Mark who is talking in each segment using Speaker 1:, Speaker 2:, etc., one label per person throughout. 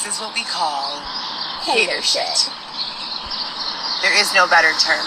Speaker 1: This is what we call
Speaker 2: Hater shit.
Speaker 1: There is no better term.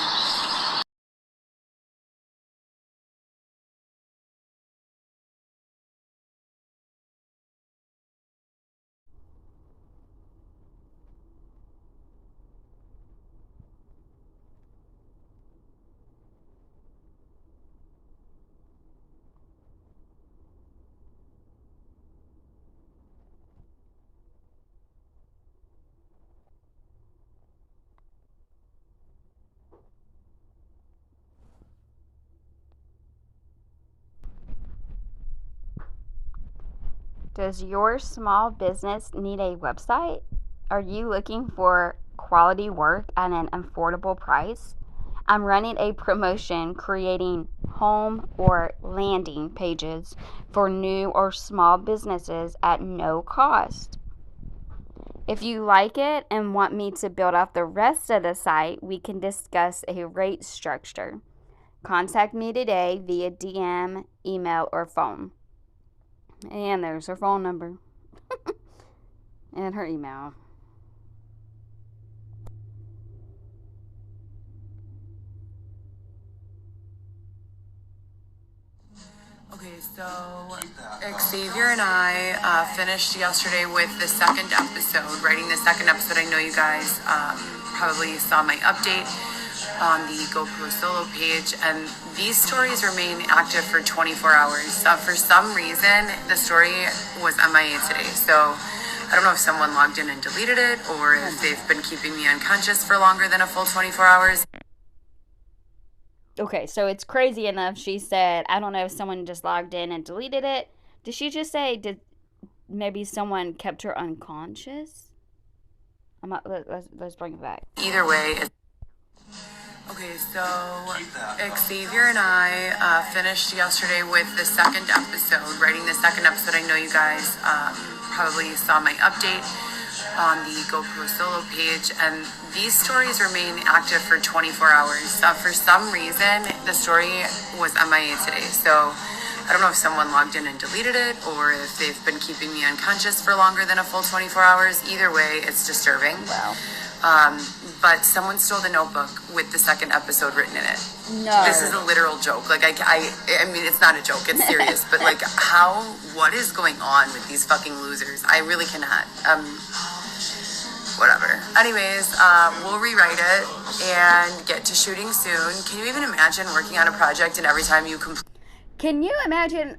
Speaker 2: Does your small business need a website? Are you looking for quality work at an affordable price? I'm running a promotion creating home or landing pages for new or small businesses at no cost. If you like it and want me to build out the rest of the site, we can discuss a rate structure. Contact me today via DM, email, or phone. And there's her phone number and her email.
Speaker 1: Okay, so Xavier and I finished yesterday with the second episode, writing the second episode. I know you guys probably saw my update on the GoPro solo page, and these stories remain active for 24 hours. For some reason, the story was MIA today, so I don't know if someone logged in and deleted it, or if they've been keeping me unconscious for longer than a full 24 hours.
Speaker 2: Okay, so it's crazy enough. She said, I don't know if someone just logged in and deleted it. Did she just say, did maybe someone kept her unconscious? Let's bring it back.
Speaker 1: Either way. Okay, so Xavier and I finished yesterday with the second episode, writing the second episode. I know you guys probably saw my update on the GoPro solo page, and these stories remain active for 24 hours. For some reason, the story was MIA today, so I don't know if someone logged in and deleted it, or if they've been keeping me unconscious for longer than a full 24 hours. Either way, it's disturbing.
Speaker 2: Wow.
Speaker 1: But someone stole the notebook with the second episode written in it.
Speaker 2: No.
Speaker 1: This is a literal joke. Like, I mean, it's not a joke. It's serious. But, like, what is going on with these fucking losers? I really cannot. Whatever. Anyways, we'll rewrite it and get to shooting soon. Can you even imagine working on a project and every time you complete?
Speaker 2: Can you imagine?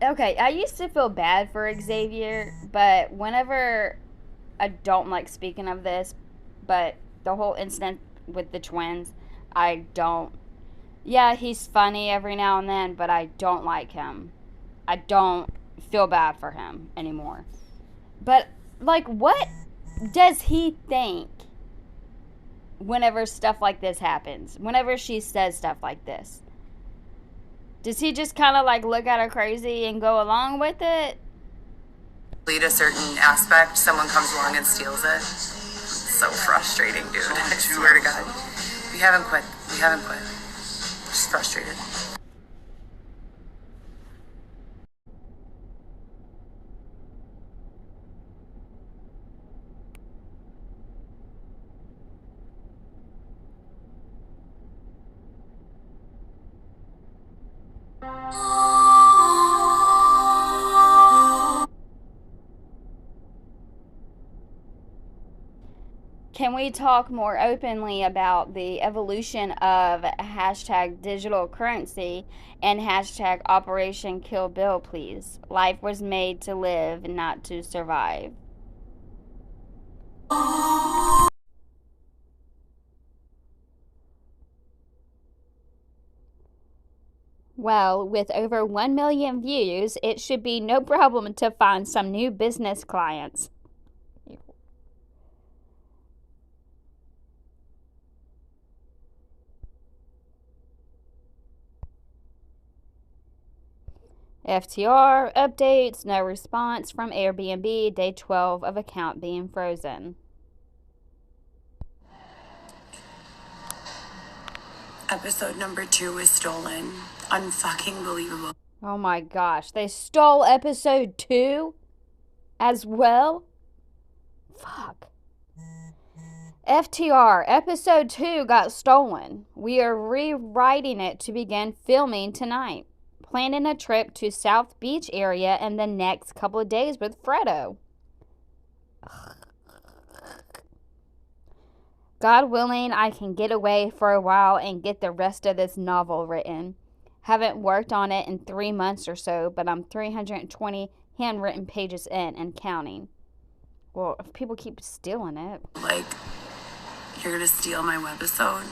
Speaker 2: Okay, I used to feel bad for Xavier, but whenever I don't like speaking of this, but the whole incident with the twins, I don't. Yeah, he's funny every now and then, but I don't like him. I don't feel bad for him anymore. But, like, what does he think whenever stuff like this happens? Whenever she says stuff like this? Does he just kind of, like, look at her crazy and go along with it?
Speaker 1: A certain aspect, someone comes along and steals it. So frustrating, dude. I swear to God. We haven't quit. Just frustrated.
Speaker 2: Can we talk more openly about the evolution of hashtag digital currency and hashtag Operation Kill Bill, please? Life was made to live, not to survive. Well, with over 1 million views, it should be no problem to find some new business clients. FTR updates, no response from Airbnb, day 12 of account being frozen.
Speaker 1: Episode number 2 was stolen. Unfucking believable.
Speaker 2: Oh my gosh, they stole episode 2 as well? FTR, episode 2 got stolen. We are rewriting it to begin filming tonight. Planning a trip to South Beach area in the next couple of days with Fredo. God willing, I can get away for a while and get the rest of this novel written. Haven't worked on it in 3 months or so, but I'm 320 handwritten pages in and counting. Well, if people keep stealing it.
Speaker 1: Like, you're gonna steal my webisode?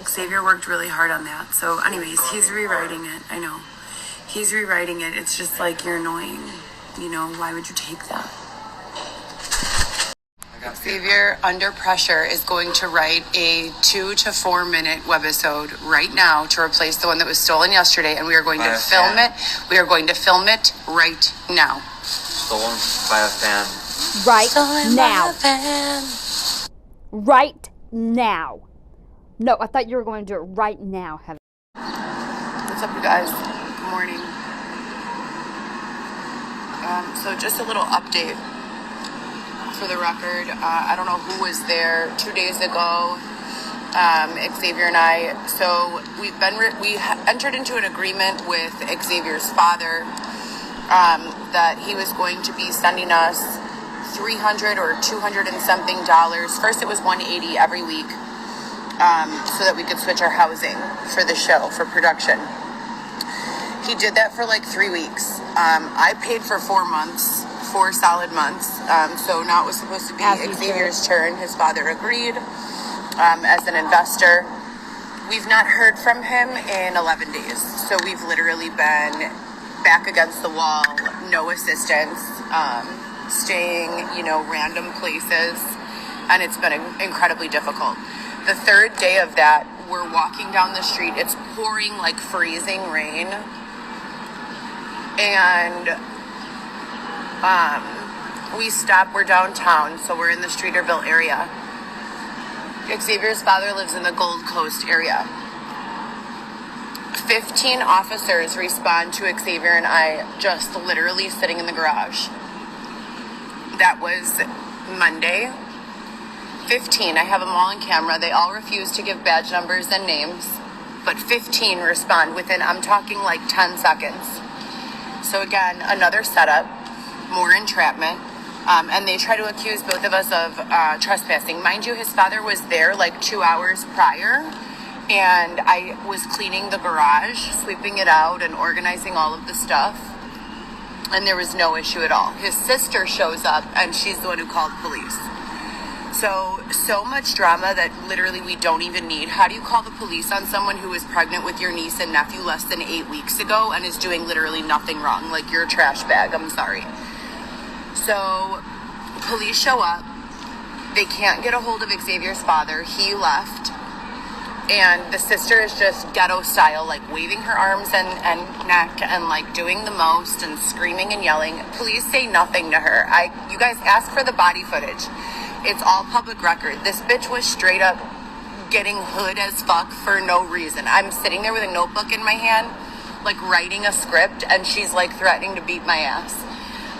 Speaker 1: Xavier worked really hard on that. So anyways, he's rewriting it. I know. He's rewriting it. It's just like, you're annoying. You know, why would you take that? Xavier, under pressure, is going to write a 2 to 4 minute webisode right now to replace the one that was stolen yesterday, and we are going to film it. We are going to film it right now.
Speaker 3: Stolen by a fan.
Speaker 2: Right
Speaker 1: Stolen
Speaker 2: now.
Speaker 1: by a fan.
Speaker 2: Right now. No, I thought you were going to do it right now, Heather.
Speaker 1: What's up, you guys? Good morning. So just a little update for the record. I don't know who was there 2 days ago. Xavier and I. So we entered into an agreement with Xavier's father that he was going to be sending us $300 or $200 and something. First, it was $180 every week, so that we could switch our housing for the show, for production. He did that for like 3 weeks. I paid for 4 months. 4 solid months. So now it was supposed to be Xavier's turn. His father agreed as an investor. We've not heard from him in 11 days. So we've literally been back against the wall, no assistance, staying, random places. And it's been incredibly difficult. The third day of that, we're walking down the street. It's pouring like freezing rain. And we stop, we're downtown, so we're in the Streeterville area. Xavier's father lives in the Gold Coast area. 15 officers respond to Xavier and I just literally sitting in the garage. That was Monday. 15, I have them all on camera. They all refuse to give badge numbers and names, but 15 respond within, I'm talking like 10 seconds. So again, another setup. More entrapment, and they try to accuse both of us of trespassing. Mind you, his father was there like 2 hours prior, and I was cleaning the garage, sweeping it out, and organizing all of the stuff, and there was no issue at all. His sister shows up, and she's the one who called police. So much drama that literally we don't even need. How do you call the police on someone who was pregnant with your niece and nephew less than 8 weeks ago and is doing literally nothing wrong? Like, you're a trash bag, I'm sorry. So, police show up. They can't get a hold of Xavier's father. He left. And the sister is just ghetto style, like waving her arms and neck and like doing the most and screaming and yelling. Police say nothing to her. You guys ask for the body footage. It's all public record. This bitch was straight up getting hood as fuck for no reason. I'm sitting there with a notebook in my hand, like writing a script, and she's like threatening to beat my ass.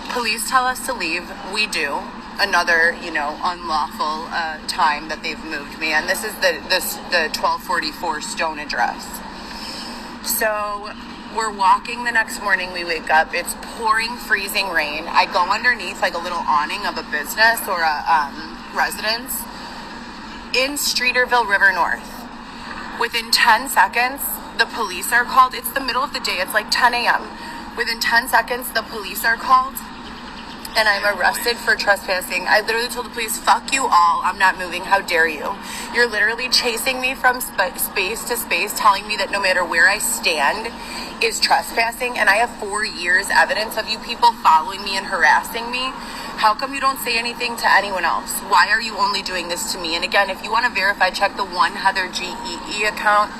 Speaker 1: Police tell us to leave. We do. Another, unlawful time that they've moved me. And this is the 1244 Stone address. So we're walking the next morning. We wake up. It's pouring, freezing rain. I go underneath like a little awning of a business or a residence in Streeterville River North. Within 10 seconds, the police are called. It's the middle of the day. It's like 10 a.m. Within 10 seconds, the police are called. And I'm arrested for trespassing. I literally told the police, fuck you all, I'm not moving, how dare you? You're literally chasing me from space to space, telling me that no matter where I stand is trespassing, and I have 4 years evidence of you people following me and harassing me. How come you don't say anything to anyone else? Why are you only doing this to me? And again, if you want to verify, check the one Heather GEE account.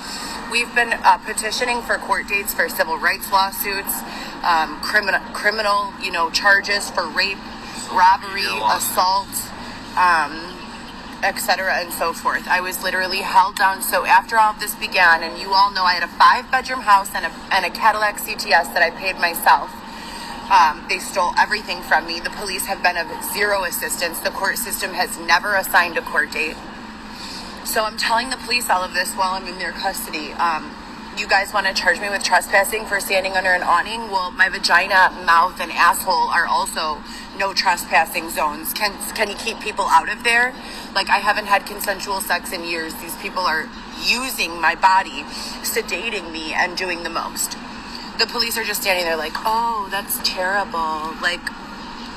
Speaker 1: We've been petitioning for court dates for civil rights lawsuits, criminal, charges for rape, robbery, assault, etc. and so forth. I was literally held down. So after all of this began, and you all know I had a 5-bedroom house and a Cadillac CTS that I paid myself. They stole everything from me. The police have been of zero assistance. The court system has never assigned a court date. So I'm telling the police all of this while I'm in their custody. You guys want to charge me with trespassing for standing under an awning? Well, my vagina, mouth, and asshole are also no trespassing zones. Can you keep people out of there? Like, I haven't had consensual sex in years. These people are using my body, sedating me, and doing the most. The police are just standing there like, oh, that's terrible. Like,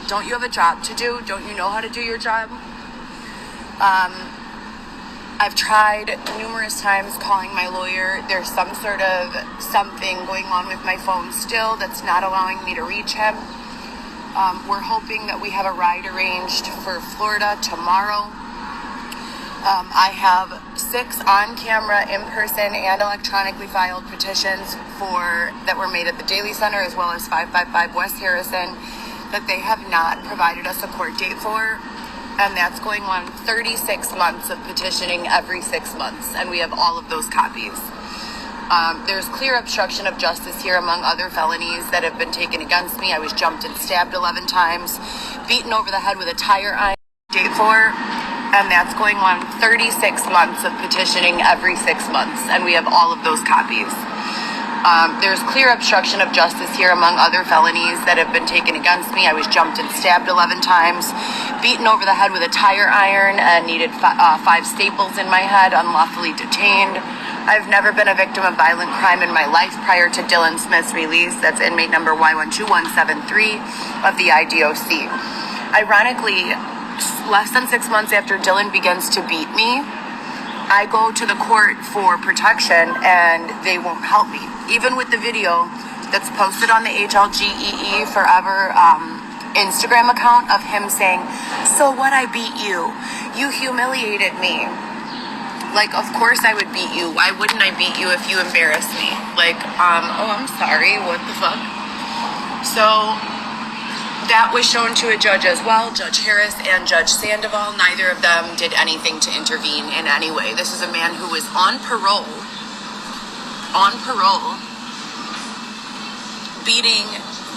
Speaker 1: don't you have a job to do? Don't you know how to do your job? I've tried numerous times calling my lawyer. There's some sort of something going on with my phone still that's not allowing me to reach him. We're hoping that we have a ride arranged for Florida tomorrow. I have 6 on-camera, in-person, and electronically filed petitions that were made at the Daily Center as well as 555 West Harrison that they have not provided us a court date for. And that's going on 36 months of petitioning every 6 months. And we have all of those copies. There's clear obstruction of justice here among other felonies that have been taken against me. I was jumped and stabbed 11 times, beaten over the head with a tire iron. Date for, and that's going on 36 months of petitioning every 6 months. And we have all of those copies. There's clear obstruction of justice here among other felonies that have been taken against me. I was jumped and stabbed 11 times, beaten over the head with a tire iron, and needed 5 staples in my head, unlawfully detained. I've never been a victim of violent crime in my life prior to Dylan Smith's release. That's inmate number Y12173 of the IDOC. Ironically, less than 6 months after Dylan begins to beat me, I go to the court for protection and they won't help me. Even with the video that's posted on the HLGEE Forever Instagram account of him saying, so what, I beat you. You humiliated me. Like, of course I would beat you. Why wouldn't I beat you if you embarrassed me? Like, oh, I'm sorry. What the fuck? So that was shown to a judge as well, Judge Harris and Judge Sandoval. Neither of them did anything to intervene in any way. This is a man who was on parole, beating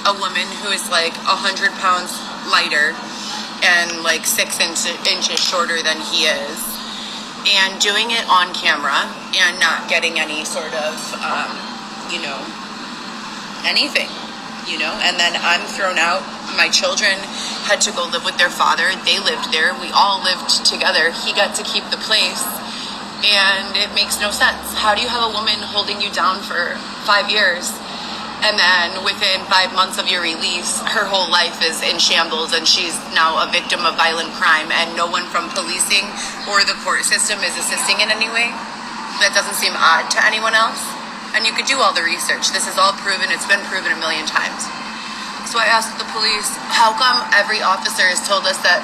Speaker 1: a woman who is like 100 pounds lighter and like 6 inches shorter than he is, and doing it on camera and not getting any sort of, anything. And then I'm thrown out. My children had to go live with their father. They lived there. We all lived together. He got to keep the place. And it makes no sense. How do you have a woman holding you down for 5 years, and then within 5 months of your release, her whole life is in shambles and she's now a victim of violent crime, and no one from policing or the court system is assisting in any way? That doesn't seem odd to anyone else. And you could do all the research. This is all proven. It's been proven a million times. So I asked the police, how come every officer has told us that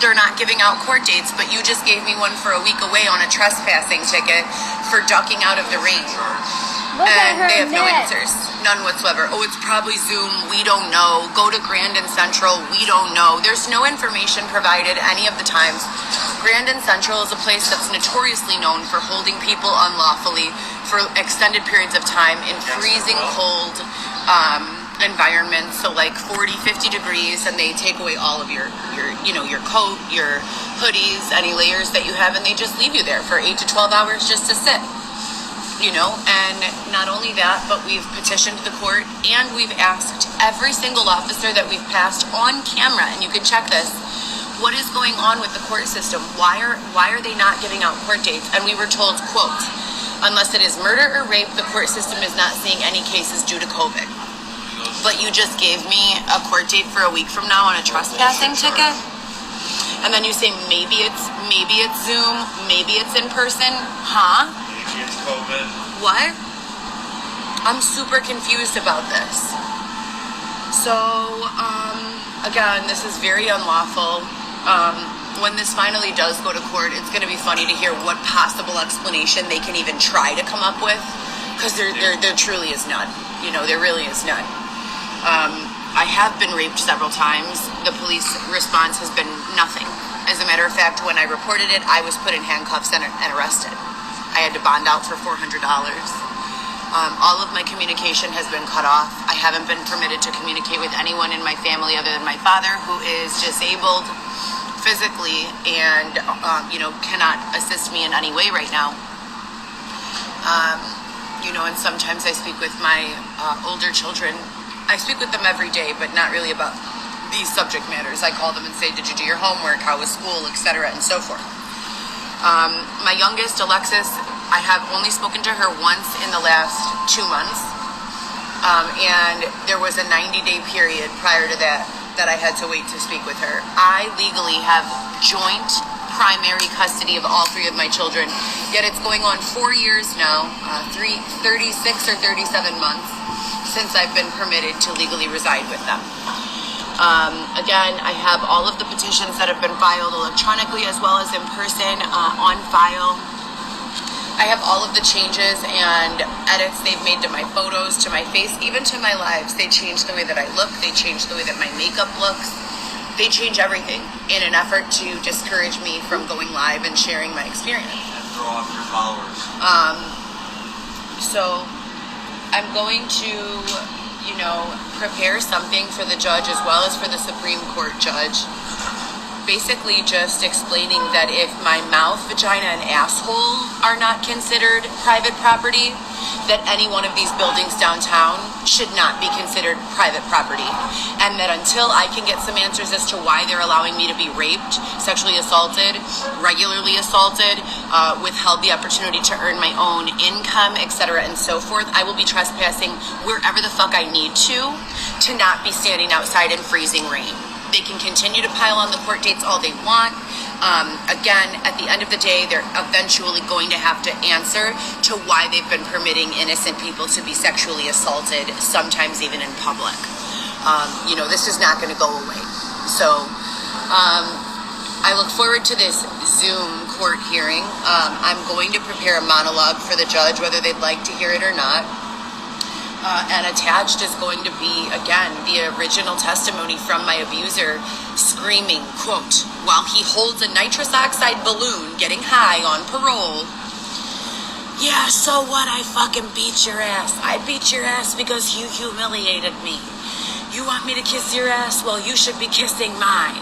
Speaker 1: they're not giving out court dates, but you just gave me one for a week away on a trespassing ticket for ducking out of the rain? And they have no answers. None whatsoever. Oh, it's probably Zoom. We don't know. Go to Grand and Central. We don't know. There's no information provided any of the times. Grand and Central is a place that's notoriously known for holding people unlawfully for extended periods of time in freezing cold environments. So like 40, 50 degrees, and they take away all of your coat, your hoodies, any layers that you have, and they just leave you there for 8 to 12 hours just to sit. And not only that, but we've petitioned the court and we've asked every single officer that we've passed on camera, and you can check this, what is going on with the court system? Why are they not giving out court dates? And we were told, quote, unless it is murder or rape, the court system is not seeing any cases due to COVID. But you just gave me a court date for a week from now on a trespassing ticket? And then you say maybe it's Zoom, maybe it's in person, huh?
Speaker 4: It's COVID.
Speaker 1: What? I'm super confused about this. So, again, this is very unlawful. When this finally does go to court, it's going to be funny to hear what possible explanation they can even try to come up with, because there truly is none. There really is none. I have been raped several times. The police response has been nothing. As a matter of fact, when I reported it, I was put in handcuffs and arrested. I had to bond out for $400. All of my communication has been cut off. I haven't been permitted to communicate with anyone in my family other than my father, who is disabled physically and, cannot assist me in any way right now. And sometimes I speak with my older children. I speak with them every day, but not really about these subject matters. I call them and say, did you do your homework? How was school? Etc. and so forth. My youngest, Alexis, I have only spoken to her once in the last 2 months. And there was a 90-day period prior to that I had to wait to speak with her. I legally have joint primary custody of all 3 of my children, yet it's going on 4 years now, 36 or 37 months since I've been permitted to legally reside with them. Again, I have all of the petitions that have been filed electronically as well as in person on file. I have all of the changes and edits they've made to my photos, to my face, even to my lives. They changed the way that I look. They changed the way that my makeup looks. They change everything in an effort to discourage me from going live and sharing my experience.
Speaker 3: And throw off your followers.
Speaker 1: So I'm going to, prepare something for the judge as well as for the Supreme Court judge. Basically just explaining that if my mouth, vagina, and asshole are not considered private property, that any one of these buildings downtown should not be considered private property. And that until I can get some answers as to why they're allowing me to be raped, sexually assaulted, regularly assaulted, withheld the opportunity to earn my own income, etc. and so forth, I will be trespassing wherever the fuck I need to not be standing outside in freezing rain. They can continue to pile on the court dates all they want. Again, at the end of the day, they're eventually going to have to answer to why they've been permitting innocent people to be sexually assaulted, sometimes even in public. This is not going to go away. So I look forward to this Zoom court hearing. I'm going to prepare a monologue for the judge, whether they'd like to hear it or not. And attached is going to be, again, the original testimony from my abuser screaming, quote, while he holds a nitrous oxide balloon getting high on parole. Yeah, so what? I fucking beat your ass. I beat your ass because you humiliated me. You want me to kiss your ass? Well, you should be kissing mine.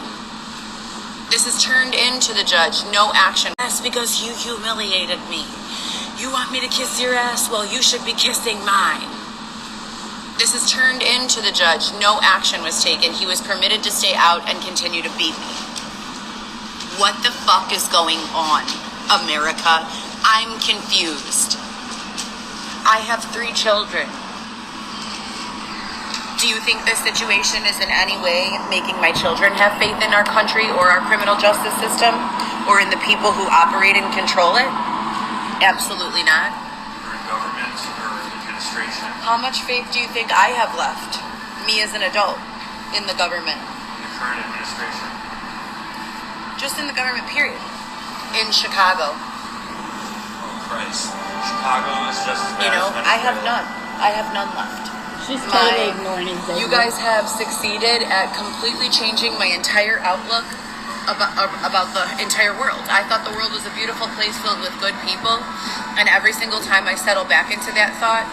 Speaker 1: This is turned into the judge. No action. That's because you humiliated me. You want me to kiss your ass? Well, you should be kissing mine. This is turned into the judge. No action was taken. He was permitted to stay out and continue to beat me. What the fuck is going on, America? I'm confused. I have 3 children. Do you think this situation is in any way making my children have faith in our country or our criminal justice system or in the people who operate and control it? Absolutely not.
Speaker 3: Or in government or administration.
Speaker 1: How much faith do you think I have left, me as an adult, in the government?
Speaker 3: The current administration.
Speaker 1: Just in the government, period. In Chicago.
Speaker 3: Oh, Christ. Chicago is just as bad as
Speaker 1: I have none. I have none left.
Speaker 2: She's totally ignoring his
Speaker 1: You guys have succeeded at completely changing my entire outlook about the entire world. I thought the world was a beautiful place filled with good people, and every single time I settle back into that thought,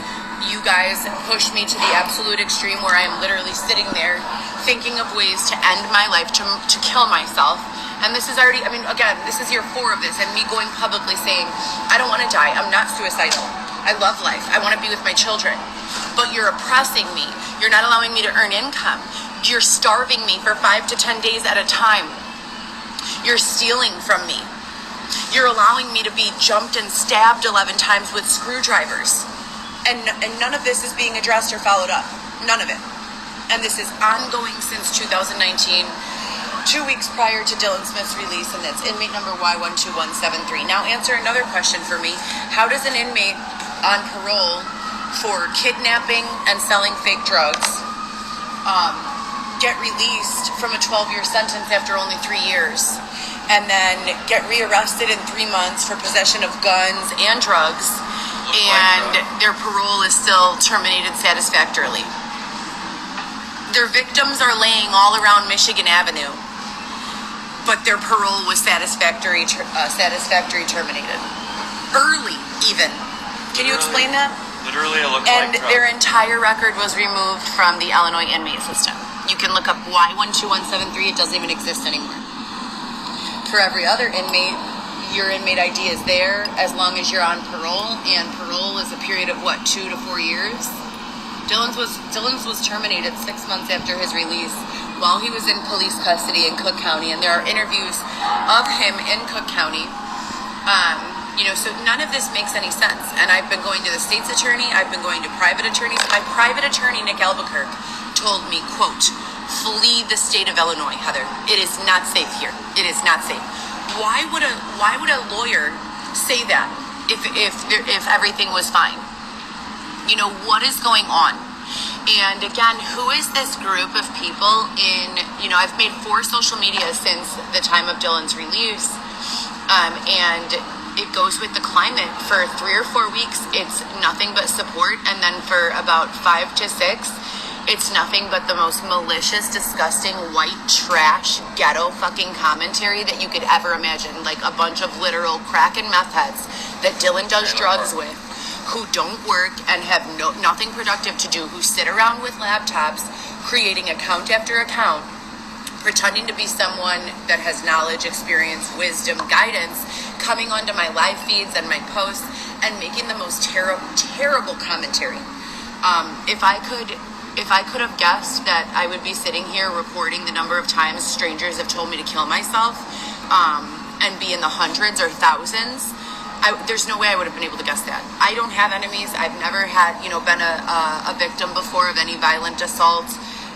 Speaker 1: you guys push me to the absolute extreme where I am literally sitting there thinking of ways to end my life, to kill myself. And this is already, again, this is year 4 of this, and me going publicly saying, I don't want to die, I'm not suicidal, I love life, I want to be with my children. But you're oppressing me, you're not allowing me to earn income, you're starving me for 5 to 10 days at a time, you're stealing from me, you're allowing me to be jumped and stabbed 11 times with screwdrivers. And none of this is being addressed or followed up. None of it. And this is ongoing since 2019, 2 weeks prior to Dylan Smith's release, and that's inmate number Y12173. Now answer another question for me. How does an inmate on parole for kidnapping and selling fake drugs get released from a 12-year sentence after only 3 years, and then get rearrested in 3 months for possession of guns and drugs, and their parole is still terminated satisfactorily? Their victims are laying all around Michigan Avenue, but their parole was satisfactory terminated. Early, even. Can you explain that?
Speaker 3: Literally, it looks
Speaker 1: And
Speaker 3: like drugs.
Speaker 1: their entire record was removed from the Illinois inmate system. You can look up Y12173. It doesn't even exist anymore. For every other inmate, your inmate ID is there as long as you're on parole, and parole is a period of 2 to 4 years. Dylan's was terminated 6 months after his release while he was in police custody in Cook County, and there are interviews of him in Cook County. So none of this makes any sense. And I've been going to the state's attorney. I've been going to private attorneys. My private attorney, Nick Albuquerque, told me, quote, "Flee the state of Illinois, Heather. It is not safe here. It is not safe." Why would a lawyer say that if everything was fine? What is going on? And again, who is this group of people I've made 4 social media since the time of Dylan's release. And it goes with the climate. For 3 or 4 weeks, it's nothing but support. And then for about 5 to 6, it's nothing but the most malicious, disgusting, white trash, ghetto fucking commentary that you could ever imagine. Like a bunch of literal crack and meth heads that Dylan does drugs with, who don't work and have nothing productive to do, who sit around with laptops, creating account after account, pretending to be someone that has knowledge, experience, wisdom, guidance, coming onto my live feeds and my posts and making the most terrible commentary. If I could have guessed that I would be sitting here reporting the number of times strangers have told me to kill myself, and be in the hundreds or thousands, there's no way I would have been able to guess that. I don't have enemies. I've never had, been a victim before of any violent assault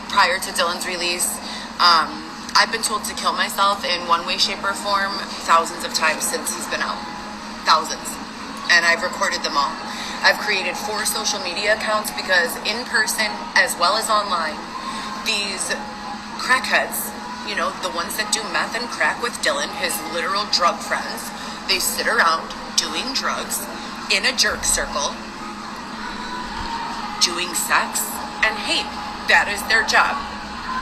Speaker 1: prior to Dylan's release. I've been told to kill myself in one way, shape, or form thousands of times since he's been out. Thousands. And I've recorded them all. I've created 4 social media accounts because in person as well as online, these crackheads, the ones that do meth and crack with Dylan, his literal drug friends, they sit around doing drugs in a jerk circle, doing sex and hate. That is their job.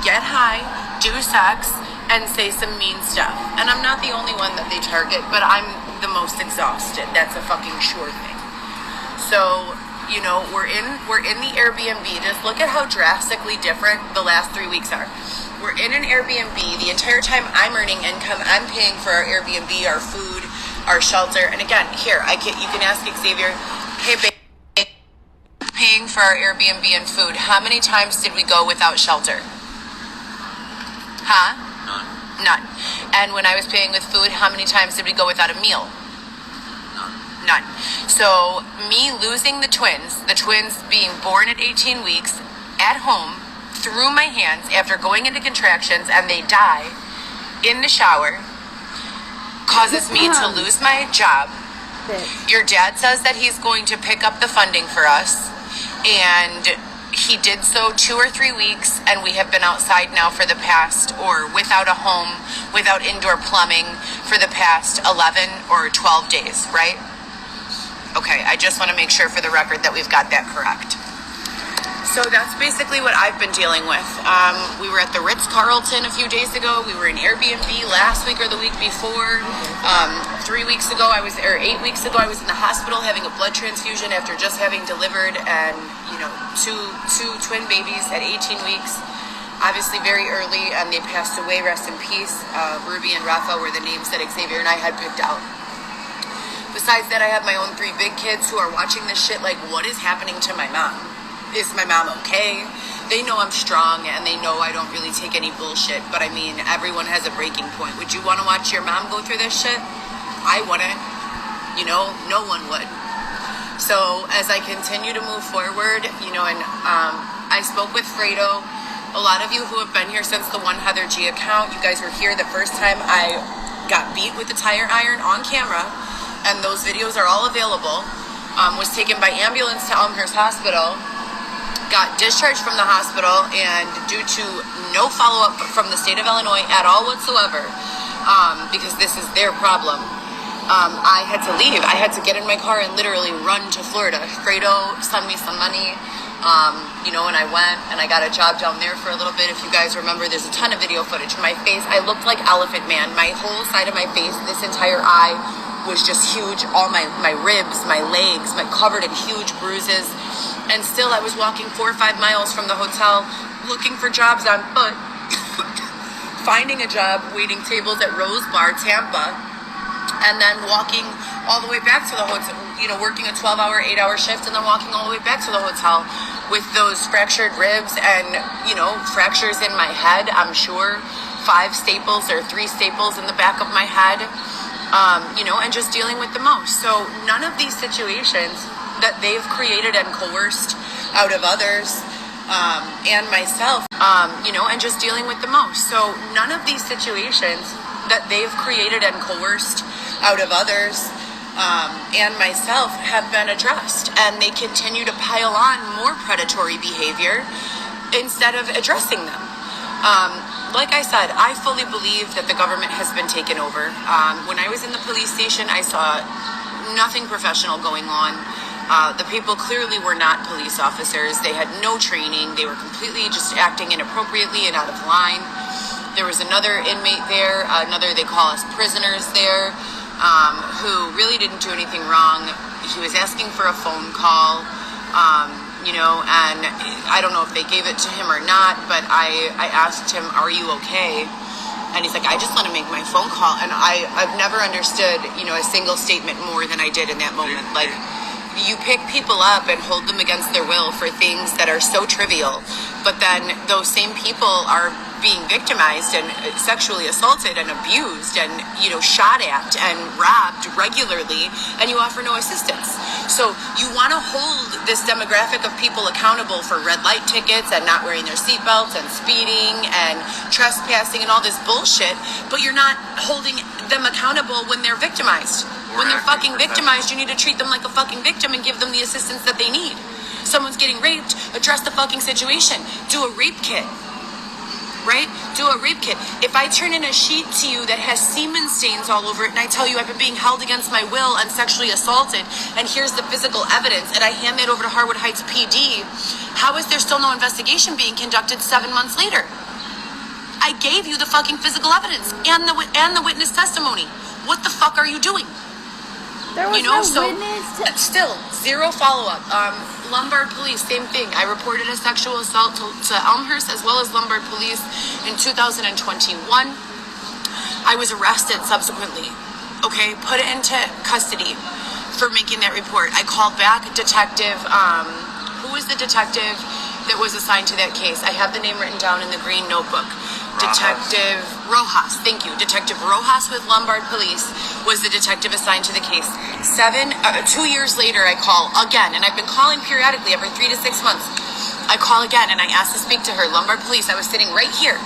Speaker 1: Get high, do sex, and say some mean stuff. And I'm not the only one that they target, but I'm the most exhausted. That's a fucking sure thing. So, we're in the Airbnb. Just look at how drastically different the last 3 weeks are. We're in an Airbnb. The entire time I'm earning income, I'm paying for our Airbnb, our food, our shelter. And again, here, you can ask Xavier, hey, babe, paying for our Airbnb and food, how many times did we go without shelter? Huh? None. And when I was paying with food, how many times did we go without a meal? None. So me losing the twins being born at 18 weeks at home through my hands after going into contractions, and they die in the shower, causes me to lose my job. Your dad says that he's going to pick up the funding for us, and he did so 2 or 3 weeks, and we have been outside now for the past, or without a home, without indoor plumbing for the past 11 or 12 days, right? Okay, I just want to make sure for the record that we've got that correct. So that's basically what I've been dealing with. We were at the Ritz-Carlton a few days ago. We were in Airbnb last week or the week before. 8 weeks ago, I was in the hospital having a blood transfusion after just having delivered and, two twin babies at 18 weeks. Obviously very early, and they passed away, rest in peace. Ruby and Rafa were the names that Xavier and I had picked out. Besides that, I have my own 3 big kids who are watching this shit like, what is happening to my mom? Is my mom okay? They know I'm strong, and they know I don't really take any bullshit, but I mean, everyone has a breaking point. Would you want to watch your mom go through this shit? I wouldn't. No one would. So as I continue to move forward, and I spoke with Fredo. A lot of you who have been here since the One Heather G account, you guys were here the first time I got beat with the tire iron on camera, and those videos are all available. Was taken by ambulance to Elmhurst Hospital, got discharged from the hospital, and due to no follow-up from the state of Illinois at all whatsoever, because this is their problem, I had to leave. I had to get in my car and literally run to Florida. Fredo sent me some money, and I went and I got a job down there for a little bit. If you guys remember, there's a ton of video footage. My face, I looked like Elephant Man. My whole side of my face, this entire eye was just huge. All my ribs, my legs, covered in huge bruises. And still I was walking 4 or 5 miles from the hotel looking for jobs on foot, finding a job, waiting tables at Rose Bar, Tampa, and then walking all the way back to the hotel, working a 12-hour, 8-hour shift, and then walking all the way back to the hotel with those fractured ribs and, fractures in my head, I'm sure, 5 staples or 3 staples in the back of my head, and just dealing with the most. So none of these situations that they've created and coerced out of others, and myself, and just dealing with the most. So none of these situations that they've created and coerced out of others, and myself have been addressed, and they continue to pile on more predatory behavior instead of addressing them. Like I said, I fully believe that the government has been taken over. When I was in the police station, I saw nothing professional going on. The people clearly were not police officers. They had no training. They were completely just acting inappropriately and out of line. There was another inmate there, they call us prisoners there, who really didn't do anything wrong. He was asking for a phone call, and I don't know if they gave it to him or not, but I asked him, "Are you okay?" And he's like, "I just want to make my phone call." And I've never understood, a single statement more than I did in that moment. Like, you pick people up and hold them against their will for things that are so trivial, but then those same people are being victimized and sexually assaulted and abused and, shot at and robbed regularly, and you offer no assistance. So you want to hold this demographic of people accountable for red light tickets and not wearing their seatbelts and speeding and trespassing and all this bullshit, but you're not holding them accountable when they're victimized. When they're fucking victimized, you need to treat them like a fucking victim and give them the assistance that they need. Someone's getting raped, address the fucking situation. Do a rape kit. Right? Do a rape kit. If I turn in a sheet to you that has semen stains all over it and I tell you I've been being held against my will and sexually assaulted, and here's the physical evidence, and I hand that over to Harwood Heights PD, how is there still no investigation being conducted 7 months later? I gave you the fucking physical evidence and the witness testimony. What the fuck are you doing?
Speaker 2: There was witness.
Speaker 1: Still, zero follow-up. Lombard Police, same thing. I reported a sexual assault to Elmhurst as well as Lombard Police in 2021. I was arrested subsequently. Okay, put it into custody for making that report. I called back Detective, who was the detective that was assigned to that case? I have the name written down in the green notebook. Detective Rojas, thank you. Detective Rojas with Lombard Police was the detective assigned to the case. 2 years later, I call again, and I've been calling periodically every 3 to 6 months. I call again, and I asked to speak to her. Lombard Police, I was sitting right here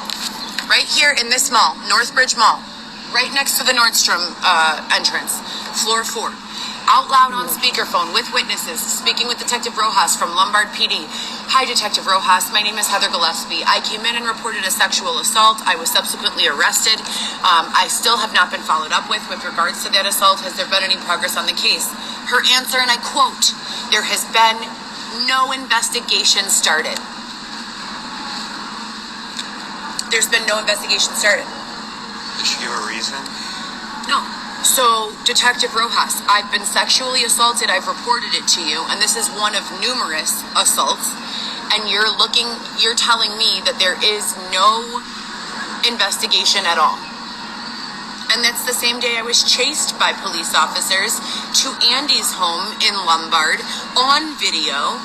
Speaker 1: in this mall, Northbridge Mall, right next to the Nordstrom entrance, floor 4. Out loud on speakerphone with witnesses, speaking with Detective Rojas from Lombard PD. "Hi, Detective Rojas. My name is Heather Gillespie. I came in and reported a sexual assault. I was subsequently arrested. I still have not been followed up with regards to that assault. Has there been any progress on the case?" Her answer, and I quote, "There has been no investigation started." There's been no investigation started.
Speaker 3: Did she give a reason?
Speaker 1: No. So, Detective Rojas, I've been sexually assaulted. I've reported it to you, and this is one of numerous assaults. And you're telling me that there is no investigation at all. And that's the same day I was chased by police officers to Andy's home in Lombard on video,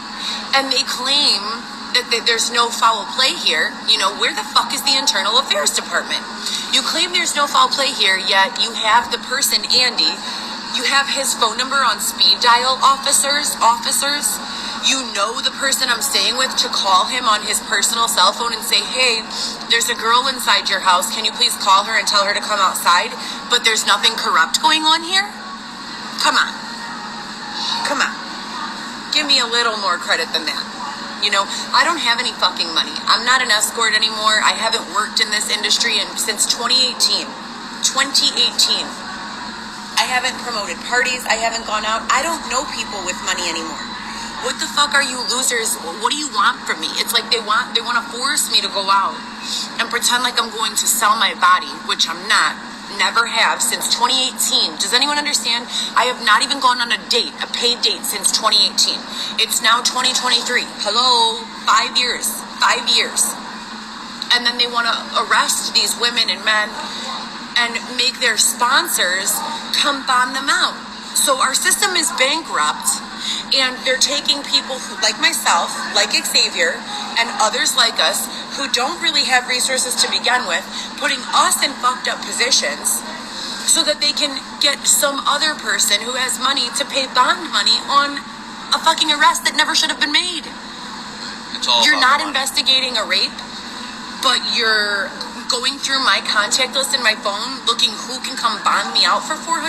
Speaker 1: and they claim that there's no foul play here. Where the fuck is the Internal Affairs Department? You claim there's no foul play here, yet you have the person, Andy, you have his phone number on speed dial, officers. You know the person I'm staying with to call him on his personal cell phone and say, "Hey, there's a girl inside your house. Can you please call her and tell her to come outside?" But there's nothing corrupt going on here? Come on. Give me a little more credit than that. I don't have any fucking money. I'm not an escort anymore. I haven't worked in this industry since 2018. I haven't promoted parties. I haven't gone out. I don't know people with money anymore. What the fuck are you losers? What do you want from me? It's like they want to force me to go out and pretend like I'm going to sell my body, which I'm not. Never have since 2018. Does anyone understand? I have not even gone on a date, a paid date, since 2018. It's now 2023. Hello, 5 years. 5 years. And then they want to arrest these women and men and make their sponsors come bomb them out. So our system is bankrupt, and they're taking people who, like myself, like Xavier, and others like us who don't really have resources to begin with, putting us in fucked up positions so that they can get some other person who has money to pay bond money on a fucking arrest that never should have been made.
Speaker 3: It's all
Speaker 1: You're
Speaker 3: about
Speaker 1: not
Speaker 3: money.
Speaker 1: investigating a rape, but you're going through my contact list in my phone looking who can come bond me out for $400?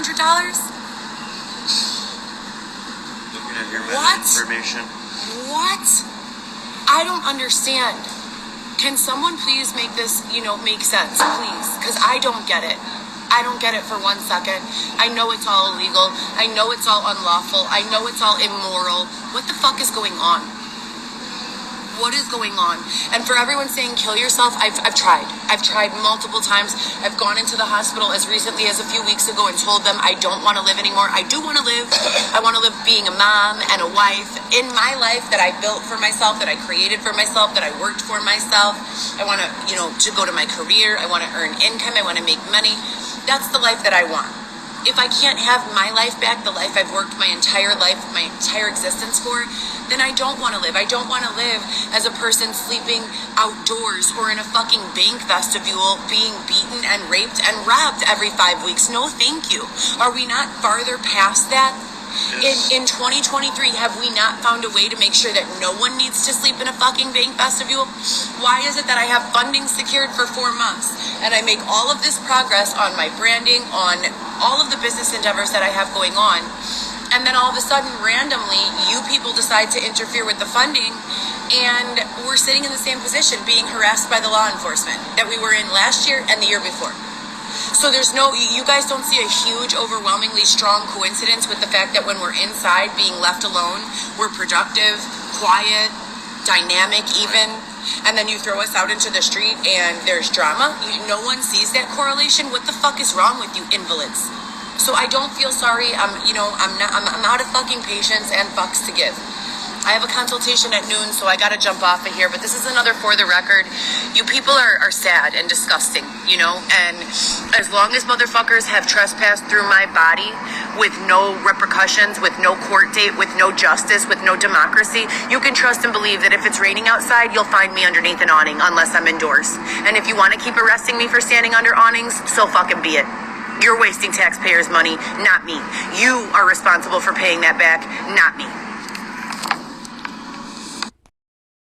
Speaker 3: Looking at your
Speaker 1: What?
Speaker 3: information.
Speaker 1: What? I don't understand. Can someone please make this, make sense, please? Because I don't get it. I don't get it for 1 second. I know it's all illegal. I know it's all unlawful. I know it's all immoral. What the fuck is going on? What is going on? And for everyone saying kill yourself, I've tried. I've tried multiple times. I've gone into the hospital as recently as a few weeks ago and told them I don't want to live anymore. I do want to live. I want to live being a mom and a wife in my life that I built for myself, that I created for myself, that I worked for myself. I want to, to go to my career. I want to earn income. I want to make money. That's the life that I want. If I can't have my life back, the life I've worked my entire life, my entire existence for, then I don't want to live. I don't want to live as a person sleeping outdoors or in a fucking bank vestibule being beaten and raped and robbed every 5 weeks. No, thank you. Are we not farther past that?
Speaker 3: Yes.
Speaker 1: In 2023, have we not found a way to make sure that no one needs to sleep in a fucking bank vestibule? Why is it that I have funding secured for 4 months and I make all of this progress on my branding, on all of the business endeavors that I have going on, and then all of a sudden, randomly, you people decide to interfere with the funding, and we're sitting in the same position, being harassed by the law enforcement that we were in last year and the year before. So you guys don't see a huge, overwhelmingly strong coincidence with the fact that when we're inside being left alone, we're productive, quiet, dynamic even, and then you throw us out into the street and there's drama? No one sees that correlation? What the fuck is wrong with you invalids? So I don't feel sorry. I'm out of fucking patience and fucks to give. I have a consultation at noon, so I gotta jump off of here. But this is another for the record. You people are sad and disgusting, And as long as motherfuckers have trespassed through my body with no repercussions, with no court date, with no justice, with no democracy, you can trust and believe that if it's raining outside, you'll find me underneath an awning unless I'm indoors. And if you want to keep arresting me for standing under awnings, so fucking be it. You're wasting taxpayers' money, not me. You are responsible for paying that back, not me.